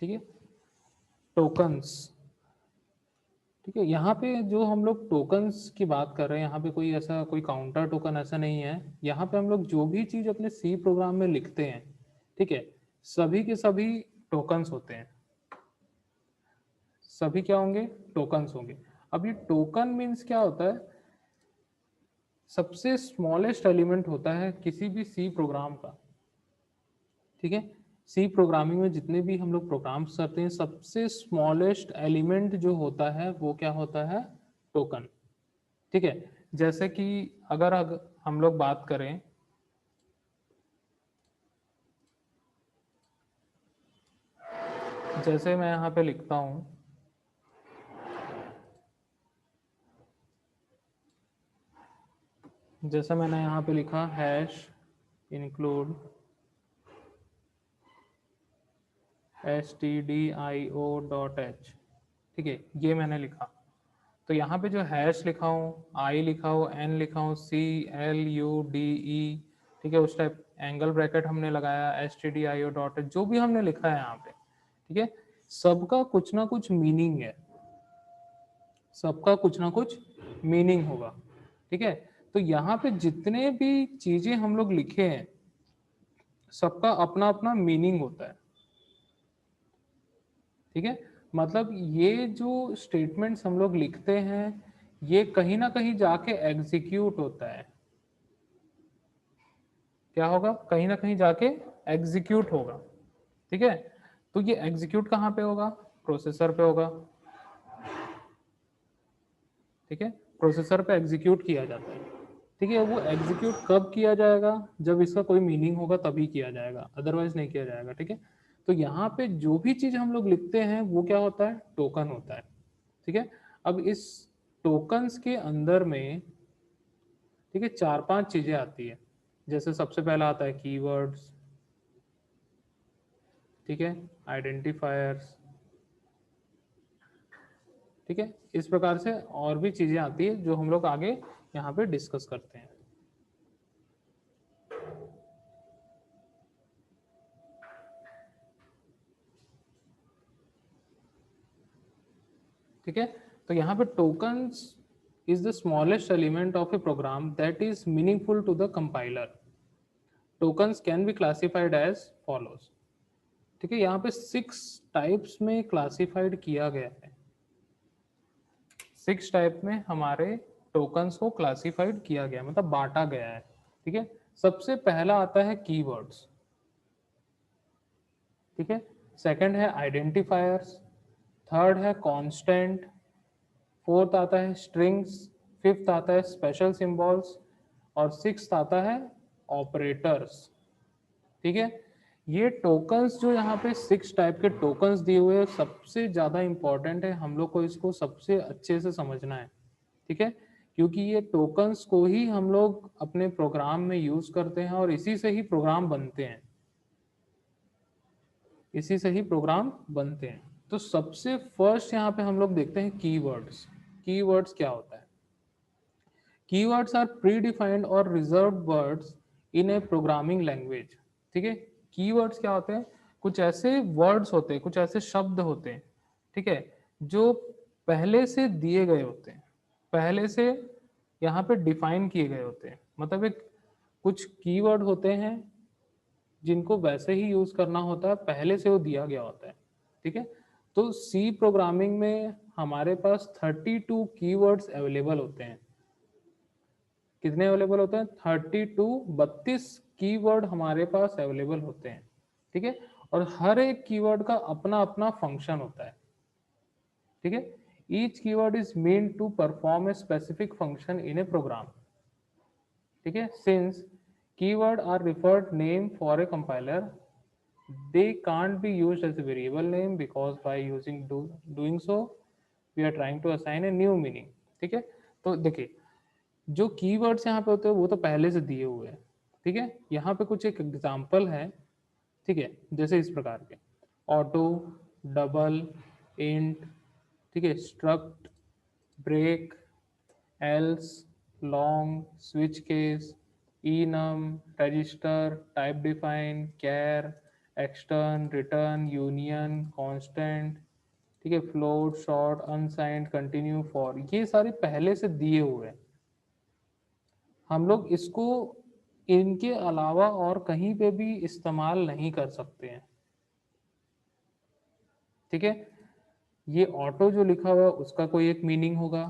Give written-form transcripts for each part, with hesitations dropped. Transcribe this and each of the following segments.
ठीक है, टोकन्स। ठीक है, यहाँ पे जो हम लोग टोकन्स की बात कर रहे हैं, यहाँ पे कोई ऐसा कोई काउंटर टोकन ऐसा नहीं है। यहाँ पे हम लोग जो भी चीज अपने सी प्रोग्राम में लिखते हैं, ठीक है, सभी के सभी टोकन्स होते हैं। सभी क्या होंगे? टोकन्स होंगे। अब ये टोकन मीन्स क्या होता है? सबसे स्मॉलेस्ट एलिमेंट होता है किसी भी सी प्रोग्राम का। ठीक है, सी प्रोग्रामिंग में जितने भी हम लोग प्रोग्राम्स करते हैं, सबसे स्मॉलेस्ट एलिमेंट जो होता है वो क्या होता है? टोकन। ठीक है, जैसे कि अगर हम लोग बात करें, जैसे मैं यहाँ पे लिखता हूँ, जैसे मैंने यहाँ पे लिखा हैश इंक्लूड stdio.h। ठीक है, ये मैंने लिखा। तो यहाँ पे जो हैश लिखा हूँ, आई लिखा हूँ, एन लिखा हूँ, CLUDE, ठीक है, उस टाइप एंगल ब्रैकेट हमने लगाया, stdio.h, जो भी हमने लिखा है यहाँ पे, ठीक है, सबका कुछ ना कुछ मीनिंग है, सबका कुछ ना कुछ मीनिंग होगा। ठीक है, तो यहाँ पे जितने भी चीजें हम लोग लिखे हैं, सबका अपना अपना मीनिंग होता है। ठीक है, मतलब ये जो स्टेटमेंट्स हम लोग लिखते हैं, ये कहीं ना कहीं जाके एग्जीक्यूट होता है। क्या होगा? कहीं ना कहीं जाके एग्जीक्यूट होगा। ठीक है, तो ये एग्जीक्यूट कहाँ पे होगा? प्रोसेसर पे होगा। ठीक है, प्रोसेसर पे एग्जीक्यूट किया जाता है। ठीक है, वो एग्जीक्यूट कब किया जाएगा? जब इसका कोई मीनिंग होगा तभी किया जाएगा, अदरवाइज नहीं किया जाएगा। ठीक है, तो यहाँ पे जो भी चीज हम लोग लिखते हैं वो क्या होता है? टोकन होता है। ठीक है, अब इस टोकन्स के अंदर में, ठीक है, चार पांच चीजें आती है। जैसे सबसे पहला आता है कीवर्ड्स, ठीक है, आइडेंटिफायर्स, ठीक है, इस प्रकार से और भी चीजें आती है जो हम लोग आगे यहाँ पे डिस्कस करते हैं। ठीक है, तो यहाँ पे tokens is the smallest element of a program that is meaningful to the compiler. Tokens can be classified as follows. ठीक है, यहाँ पे 6 टाइप्स में क्लासिफाइड किया गया है। 6 टाइप में हमारे टोकन्स को क्लासिफाइड किया गया, मतलब बांटा गया है। ठीक है, सबसे पहला आता है कीवर्ड्स। ठीक है, सेकंड है आइडेंटिफायर्स, थर्ड है कांस्टेंट, फोर्थ आता है स्ट्रिंग्स, फिफ्थ आता है स्पेशल सिंबल्स, और सिक्स्थ आता है ऑपरेटर्स। ठीक है, ये टोकन्स जो यहाँ पे 6 टाइप के टोकन्स दिए हुए हैं, सबसे ज्यादा इंपॉर्टेंट है, हम लोग को इसको सबसे अच्छे से समझना है। ठीक है, क्योंकि ये टोकन्स को ही हम लोग अपने प्रोग्राम में यूज करते हैं और इसी से ही प्रोग्राम बनते हैं, इसी से ही प्रोग्राम बनते हैं। तो सबसे फर्स्ट यहाँ पे हम लोग देखते हैं कीवर्ड्स। कीवर्ड्स क्या होता है? Keywords are predefined or reserved words in a programming language। ठीक है, कीवर्ड्स क्या होते हैं? कुछ ऐसे वर्ड्स होते हैं, कुछ ऐसे शब्द होते हैं, ठीक है, जो पहले से दिए गए होते हैं, पहले से यहाँ पे डिफाइन किए गए होते हैं। मतलब एक कुछ कीवर्ड होते हैं जिनको वैसे ही यूज करना होता है, पहले से वो दिया गया होता है। ठीक है, तो सी प्रोग्रामिंग में हमारे पास 32 कीवर्ड्स अवेलेबल होते हैं। कितने अवेलेबल होते हैं? 32 कीवर्ड हमारे पास अवेलेबल होते हैं। ठीक है, और हर एक कीवर्ड का अपना अपना फंक्शन होता है। ठीक है, each keyword is mean to perform a specific function in a program. ठीक है, since keyword are referred name for a compiler, they can't be used as a variable name because by doing so we are trying to assign a new meaning। ठीक है, तो देखिए, जो keywords यहाँ पे होते हैं वो तो पहले से दिए हुए हैं। ठीक है, यहाँ पे कुछ एक एग्जांपल है। ठीक है, जैसे इस प्रकार के ऑटो, डबल, इंट, ठीक है, struct, break, else, long, switch case, enum, register, type define, char, extern, return, union, constant, ठीक है, float, short, unsigned, continue, for, ये सारे पहले से दिए हुए हैं। हम लोग इसको इनके अलावा और कहीं पे भी इस्तेमाल नहीं कर सकते हैं। ठीक है, ये ऑटो जो लिखा हुआ है उसका कोई एक मीनिंग होगा,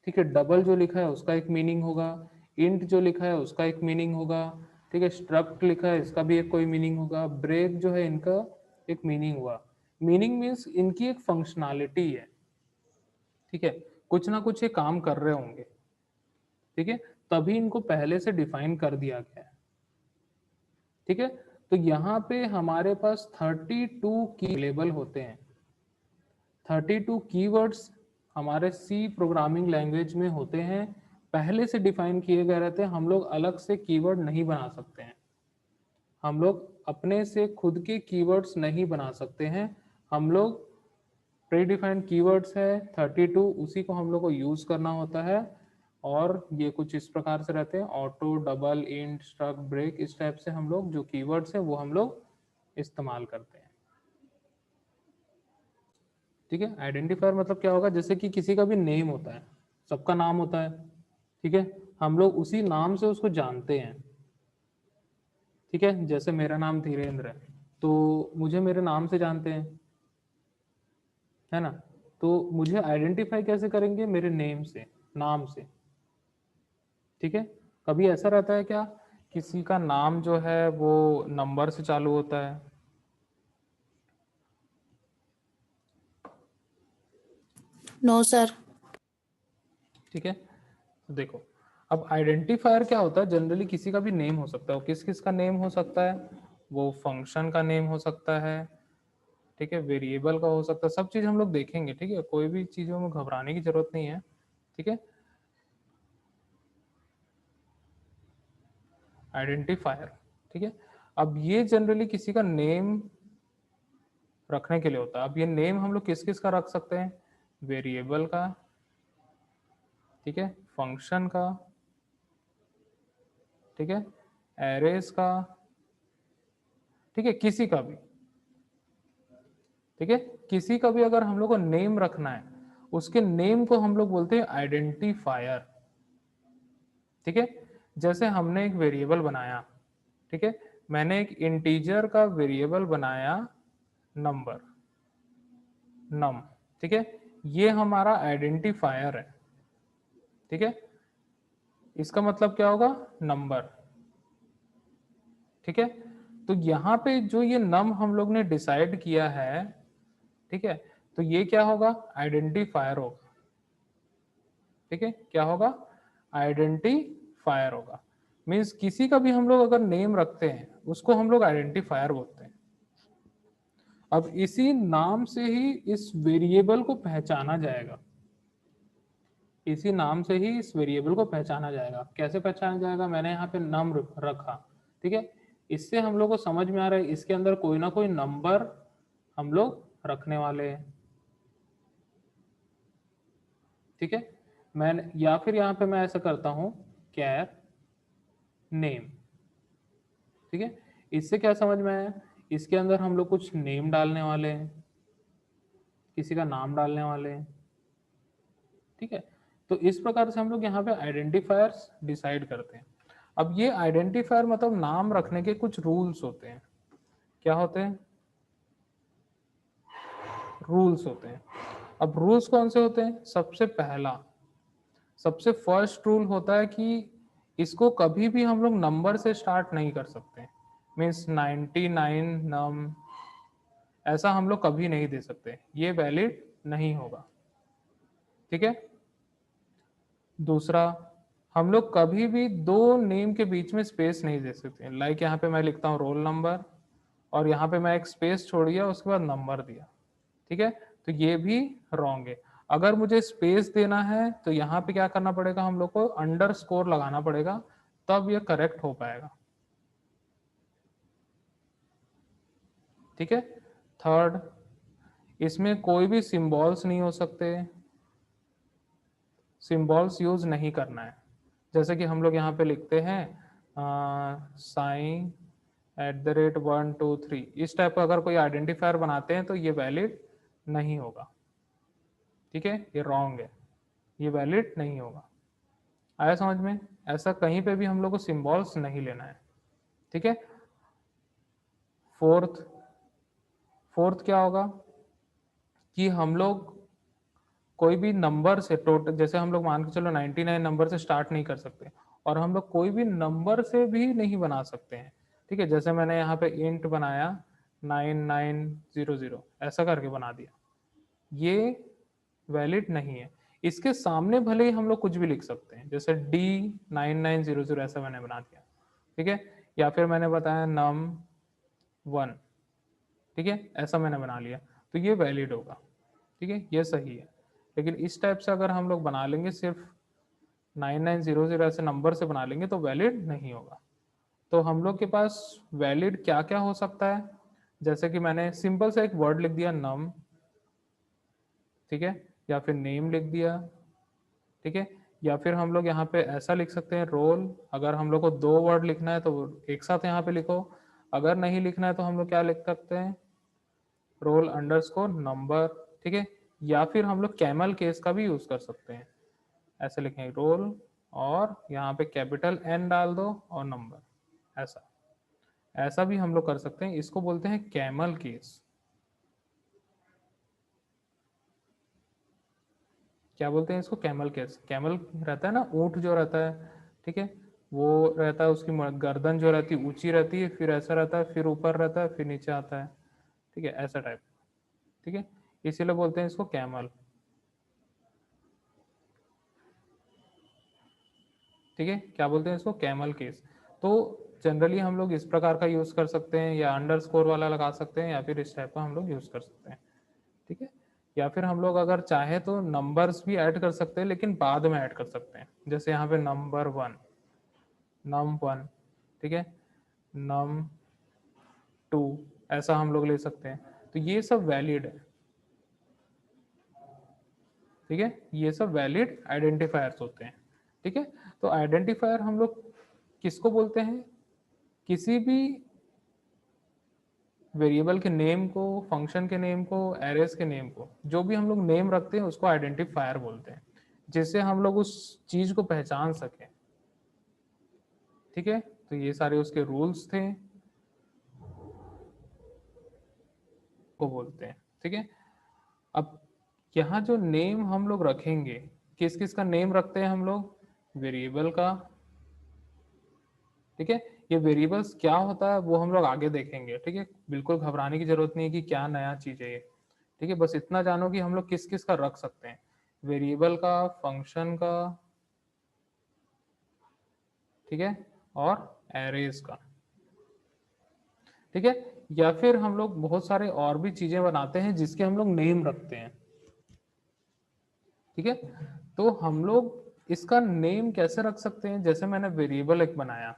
ठीक है, डबल जो लिखा है उसका एक मीनिंग होगा, इंट जो लिखा है उसका एक मीनिंग होगा, ठीक है, स्ट्रक्ट लिखा है इसका भी एक कोई मीनिंग होगा, ब्रेक जो है इनका एक मीनिंग हुआ। मीनिंग मीन्स इनकी एक फंक्शनैलिटी है, ठीक है, कुछ ना कुछ ये काम कर रहे होंगे, ठीक है, तभी इनको पहले से डिफाइन कर दिया गया है। ठीक है, तो यहाँ पे हमारे पास 32 की लेबल होते हैं। 32 कीवर्ड्स हमारे सी प्रोग्रामिंग लैंग्वेज में होते हैं, पहले से डिफाइन किए गए रहते हैं, हम लोग अलग से कीवर्ड नहीं बना सकते हैं। हम लोग अपने से खुद के कीवर्ड्स नहीं बना सकते हैं। हम लोग प्री डिफाइंड कीवर्ड्स है 32, उसी को हम लोग को यूज करना होता है। और ये कुछ इस प्रकार से रहते हैं, auto, double, int, struct, break, इस टाइप से हम लोग जो कीवर्ड्स है वो हम लोग इस्तेमाल करते हैं। ठीक है, आइडेंटिफायर मतलब क्या होगा, जैसे कि किसी का भी नेम होता है, सबका नाम होता है, ठीक है, हम लोग उसी नाम से उसको जानते हैं। ठीक है, जैसे मेरा नाम धीरेन्द्र है तो मुझे मेरे नाम से जानते हैं, है ना, तो मुझे आइडेंटिफाई कैसे करेंगे, मेरे नेम से, नाम से। ठीक है, कभी ऐसा रहता है क्या, किसी का नाम जो है वो नंबर से चालू होता है? No sir. ठीक है, तो देखो, अब आइडेंटिफायर क्या होता है, जनरली किसी का भी नेम हो सकता है। वो किस किस का नेम हो सकता है, वो फंक्शन का नेम हो सकता है, ठीक है, वेरिएबल का हो सकता है, सब चीज हम लोग देखेंगे। ठीक है, कोई भी चीजों में घबराने की जरूरत नहीं है। ठीक है, आइडेंटिफायर, ठीक है, अब ये जनरली किसी का नेम रखने के लिए होता है। अब ये नेम हम लोग किस किस का रख सकते हैं, वेरिएबल का, ठीक है, फंक्शन का, ठीक है, एरेज का, ठीक है, किसी का भी, ठीक है, किसी का भी अगर हम लोग को नेम रखना है, उसके नेम को हम लोग बोलते हैं आइडेंटिफायर। ठीक है, जैसे हमने एक वेरिएबल बनाया, ठीक है, मैंने एक इंटीजर का वेरिएबल बनाया, नंबर, नम, ठीक है, ये हमारा आइडेंटिफायर है। ठीक है, इसका मतलब क्या होगा, नंबर। ठीक है, तो यहाँ पे जो ये नम हम लोग ने डिसाइड किया है, ठीक है, तो ये क्या होगा, आइडेंटिफायर होगा। ठीक है, क्या होगा, आइडेंटिफायर होगा। मीन्स किसी का भी हम लोग अगर नेम रखते हैं उसको हम लोग आइडेंटिफायर बोलते हैं। अब इसी नाम से ही इस वेरिएबल को पहचाना जाएगा, इसी नाम से ही इस वेरिएबल को पहचाना जाएगा। कैसे पहचाना जाएगा, मैंने यहाँ पे नम रखा, ठीक है, इससे हम लोग को समझ में आ रहा है इसके अंदर कोई ना कोई नंबर हम लोग रखने वाले हैं। ठीक है, मैं या फिर यहाँ पे मैं ऐसा करता हूँ, कैर नेम, ठीक है, इससे क्या समझ में आया, इसके अंदर हम लोग कुछ नेम डालने वाले हैं, किसी का नाम डालने वाले हैं। ठीक है, तो इस प्रकार से हम लोग यहाँ पे आइडेंटिफायर्स डिसाइड करते हैं। अब ये आइडेंटिफायर मतलब नाम रखने के कुछ रूल्स होते हैं। क्या होते हैं, रूल्स होते हैं। अब रूल्स कौन से होते हैं, सबसे पहला, सबसे फर्स्ट रूल होता है कि इसको कभी भी हम लोग नंबर से स्टार्ट नहीं कर सकते। मीन्स 99 नम, ऐसा हम लोग कभी नहीं दे सकते, ये वैलिड नहीं होगा। ठीक है, दूसरा, हम लोग कभी भी दो नेम के बीच में स्पेस नहीं दे सकते। लाइक यहाँ पे मैं लिखता हूँ रोल नंबर और यहाँ पे मैं एक स्पेस छोड़ दिया, उसके बाद नंबर दिया। ठीक है, तो ये भी रॉन्ग है। अगर मुझे स्पेस देना है तो यहाँ पे क्या करना पड़ेगा, हम लोग को अंडरस्कोर लगाना पड़ेगा, तब ये करेक्ट हो पाएगा। ठीक है, थर्ड, इसमें कोई भी सिंबल्स नहीं हो सकते, सिंबल्स यूज नहीं करना है। जैसे कि हम लोग यहाँ पे लिखते हैं साइन @123 इस टाइप का अगर कोई आइडेंटिफायर बनाते हैं तो ये वैलिड नहीं होगा। ठीक है, ये रॉन्ग है, ये वैलिड नहीं होगा। आया समझ में? ऐसा कहीं पे भी हम लोग को सिंबल्स नहीं लेना है। ठीक है। फोर्थ फोर्थ क्या होगा कि हम लोग कोई भी नंबर से टोटल, जैसे हम लोग मान के चलो 99 नंबर से स्टार्ट नहीं कर सकते, और हम लोग कोई भी नंबर से भी नहीं बना सकते हैं। ठीक है, जैसे मैंने यहाँ पे इंट बनाया 9900 ऐसा करके बना दिया, ये वैलिड नहीं है। इसके सामने भले ही हम लोग कुछ भी लिख सकते हैं, जैसे D9900 ऐसा मैंने बना दिया। ठीक है, या फिर मैंने बताया num1, ठीक है, ऐसा मैंने बना लिया, तो ये वैलिड होगा। ठीक है, ये सही है। लेकिन इस टाइप से अगर हम लोग बना लेंगे, सिर्फ 9900 ऐसे नंबर से बना लेंगे, तो वैलिड नहीं होगा। तो हम लोग के पास वैलिड क्या क्या हो सकता है, जैसे कि मैंने सिंपल सा एक वर्ड लिख दिया नम, ठीक है, या फिर नेम लिख दिया। ठीक है, या फिर हम लोग यहाँ पे ऐसा लिख सकते हैं रोल। अगर हम लोग को 2 वर्ड लिखना है तो एक साथ यहाँ पे लिखो, अगर नहीं लिखना है तो हम लोग क्या लिख सकते हैं, रोल अंडरस्कोर नंबर। ठीक है, या फिर हम लोग कैमल केस का भी यूज कर सकते हैं, ऐसे लिखेंगे रोल और यहाँ पे कैपिटल N डाल दो और नंबर, ऐसा ऐसा भी हम लोग कर सकते हैं। इसको बोलते हैं कैमल केस। क्या बोलते हैं इसको, कैमल केस। कैमल रहता है ना, ऊंट जो रहता है, ठीक है, वो रहता है, उसकी गर्दन जो रहती है ऊंची रहती है, फिर ऐसा रहता है, फिर ऊपर रहता है, फिर नीचे आता है। ठीक है, ऐसा टाइप। ठीक है, इसीलिए बोलते हैं इसको कैमल। ठीक है, क्या बोलते हैं इसको, कैमल केस। तो जनरली हम लोग इस प्रकार का यूज कर सकते हैं, या अंडरस्कोर वाला लगा सकते हैं, या फिर इस टाइप का हम लोग यूज कर सकते हैं। ठीक है, या फिर हम लोग अगर चाहे तो नंबर्स भी ऐड कर सकते हैं, लेकिन बाद में ऐड कर सकते हैं। जैसे यहाँ पे नंबर 1, num1, ठीक है, num2, ऐसा हम लोग ले सकते हैं। तो ये सब वैलिड है। ठीक है, ये सब वैलिड आइडेंटिफायर्स होते हैं। ठीक है, तो आइडेंटिफायर हम लोग किसको बोलते हैं, किसी भी वेरिएबल के नेम को, फंक्शन के नेम को, एरेज के नेम को, जो भी हम लोग नेम रखते हैं उसको आइडेंटिफायर बोलते हैं, जिससे हम लोग उस चीज को पहचान सकें। ठीक है, तो ये सारे उसके रूल्स थे, को बोलते हैं। ठीक है, अब यहाँ जो नेम हम लोग रखेंगे, किस किस का नेम रखते हैं हम लोग, वेरिएबल का। ठीक है, ये वेरिएबल्स क्या होता है वो हम लोग आगे देखेंगे। ठीक है, बिल्कुल घबराने की जरूरत नहीं है कि क्या नया चीज है ये। ठीक है, बस इतना जानो कि हम लोग किस किस का रख सकते हैं, वेरिएबल का, फंक्शन का, ठीक है, और एरेज का। ठीक है, या फिर हम लोग बहुत सारे और भी चीजें बनाते हैं जिसके हम लोग नेम रखते हैं। ठीक है, तो हम लोग इसका नेम कैसे रख सकते हैं, जैसे मैंने वेरिएबल एक बनाया।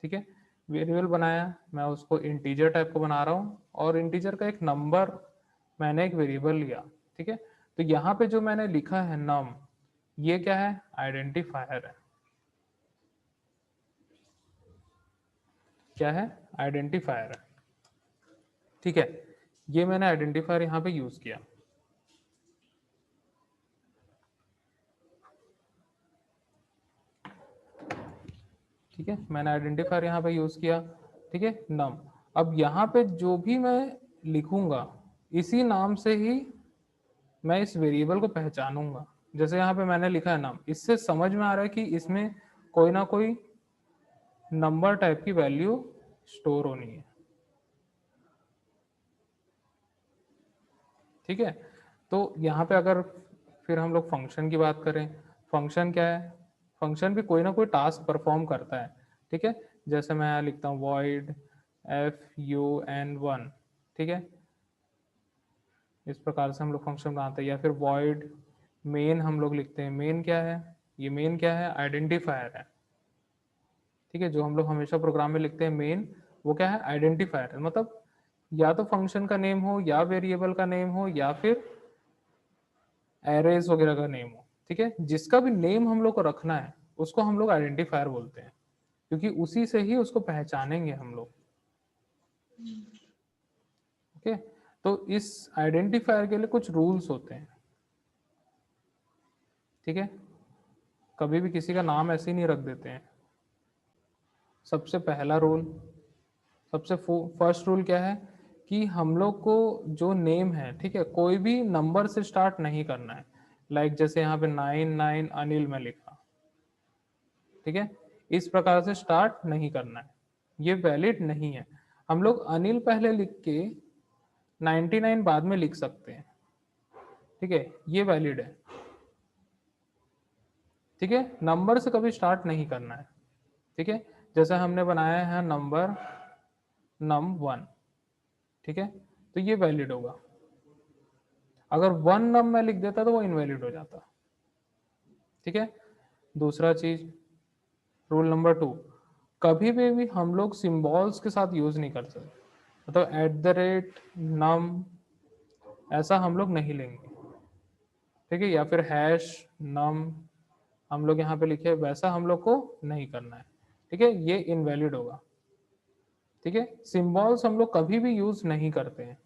ठीक है, वेरिएबल बनाया, मैं उसको इंटीजर टाइप को बना रहा हूँ, और इंटीजर का एक नंबर मैंने एक वेरिएबल लिया। ठीक है, तो यहाँ पे जो मैंने लिखा है नम, ये क्या है, आइडेंटिफायर है। क्या है, आइडेंटिफायर है। ठीक है, ये मैंने आइडेंटिफायर यहाँ पे यूज किया। ठीक है, मैंने आइडेंटिफायर यहाँ पे यूज किया। ठीक है, नम। अब यहाँ पे जो भी मैं लिखूंगा, इसी नाम से ही मैं इस वेरिएबल को पहचानूंगा। जैसे यहाँ पे मैंने लिखा है नाम, इससे समझ में आ रहा है कि इसमें कोई ना कोई नंबर टाइप की वैल्यू स्टोर होनी है। ठीक है, तो यहाँ पे अगर फिर हम लोग फंक्शन की बात करें, फंक्शन क्या है, फंक्शन भी कोई ना कोई टास्क परफॉर्म करता है। ठीक है, जैसे मैं यहाँ लिखता हूँ void fun1, ठीक है, इस प्रकार से हम लोग फंक्शन बनाते हैं। या फिर void main हम लोग लिखते हैं। मेन क्या है, ये मेन क्या है, आइडेंटिफायर है। ठीक है, जो हम लोग हमेशा प्रोग्राम में लिखते हैं मेन, वो क्या है, आइडेंटिफायर है। मतलब या तो फंक्शन का नेम हो, या वेरिएबल का नेम हो, या फिर एरेज वगैरह का नेम हो। ठीक है, जिसका भी नेम हम लोग को रखना है उसको हम लोग आइडेंटिफायर बोलते हैं, क्योंकि उसी से ही उसको पहचानेंगे हम लोग। ओके, तो इस आइडेंटिफायर के लिए कुछ रूल्स होते हैं, ठीक है। कभी भी किसी का नाम ऐसे ही नहीं रख देते हैं। सबसे पहला रूल, सबसे फर्स्ट रूल क्या है कि हम लोग को जो नेम है, ठीक है, कोई भी नंबर से स्टार्ट नहीं करना है। लाइक जैसे यहाँ पे 99 अनिल में लिखा, ठीक है, इस प्रकार से स्टार्ट नहीं करना है, ये वैलिड नहीं है। हम लोग अनिल पहले लिख के 99 बाद में लिख सकते हैं, ठीक है, ये वैलिड है, ठीक है। नंबर से कभी स्टार्ट नहीं करना है, ठीक है। जैसे हमने बनाया है नंबर num1, ठीक है, तो ये वैलिड होगा। अगर 1 नम में लिख देता तो वो इनवैलिड हो जाता, ठीक है। दूसरा चीज, रूल नंबर 2, कभी भी हम लोग सिंबल्स के साथ यूज नहीं कर सकते। मतलब @num ऐसा हम लोग नहीं लेंगे, ठीक है, या फिर #num हम लोग यहाँ पे लिखे, वैसा हम लोग को नहीं करना है, ठीक है, ये इनवैलिड होगा, ठीक है। सिंबल्स हम लोग कभी भी यूज नहीं करते हैं,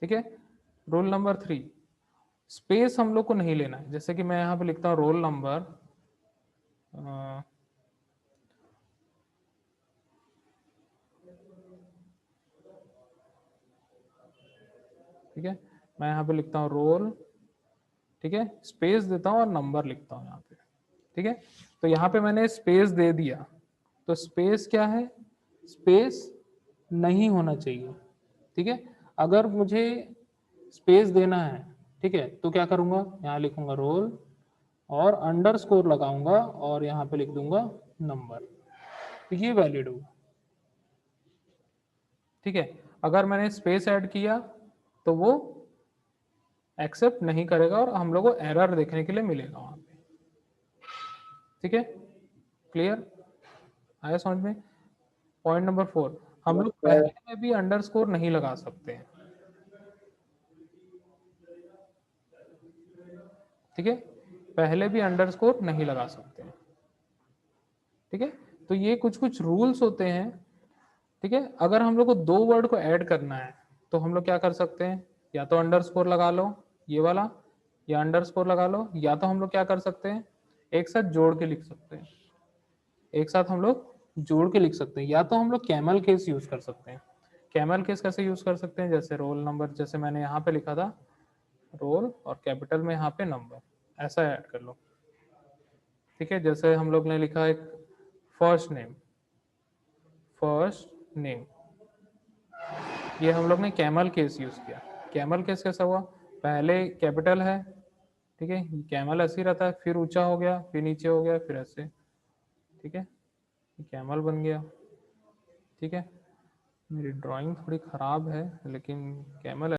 ठीक है। रूल नंबर 3, स्पेस हम लोग को नहीं लेना है। जैसे कि मैं यहाँ पे लिखता हूँ रोल नंबर, ठीक है, मैं यहाँ पे लिखता हूँ रोल, ठीक है, स्पेस देता हूँ और नंबर लिखता हूँ यहाँ पे, ठीक है। तो यहाँ पे मैंने स्पेस दे दिया, तो स्पेस क्या है, स्पेस नहीं होना चाहिए, ठीक है। अगर मुझे स्पेस देना है, ठीक है, तो क्या करूंगा, यहाँ लिखूंगा रोल और अंडरस्कोर लगाऊंगा और यहाँ पे लिख दूंगा नंबर, तो ये वैलिड होगा, ठीक है। अगर मैंने स्पेस ऐड किया तो वो एक्सेप्ट नहीं करेगा और हम लोग को एरर देखने के लिए मिलेगा वहां पे, ठीक है। क्लियर, आया समझ में। पॉइंट नंबर 4, हम लोग पहले में भी अंडरस्कोर नहीं लगा सकते हैं, ठीक है, पहले भी अंडरस्कोर नहीं लगा सकते हैं, ठीक है। तो ये कुछ कुछ रूल्स होते हैं, ठीक है। अगर हम लोग को 2 वर्ड को ऐड करना है तो हम लोग क्या कर सकते हैं, या तो अंडरस्कोर लगा लो ये वाला, या अंडरस्कोर लगा लो, या तो हम लोग क्या कर सकते हैं, एक साथ जोड़ के लिख सकते हैं, एक साथ हम लोग जोड़ के लिख सकते हैं, या तो हम लोग कैमल केस यूज कर सकते हैं। कैमल केस कैसे यूज कर सकते हैं, जैसे रोल नंबर, जैसे मैंने यहाँ पे लिखा था रोल और कैपिटल में यहाँ पे नंबर, ऐसा ऐड कर लो, ठीक है। जैसे हम लोग ने लिखा एक फर्स्ट नेम, फर्स्ट नेम, ये हम लोग ने कैमल केस यूज किया। कैमल केस कैसा हुआ, पहले कैपिटल है, ठीक है, कैमल ऐसे ही रहता है, फिर ऊंचा हो गया, फिर नीचे हो गया, फिर ऐसे, ठीक है, कैमल बन गया, ठीक है। मेरी ड्राइंग थोड़ी खराब है लेकिन कैमल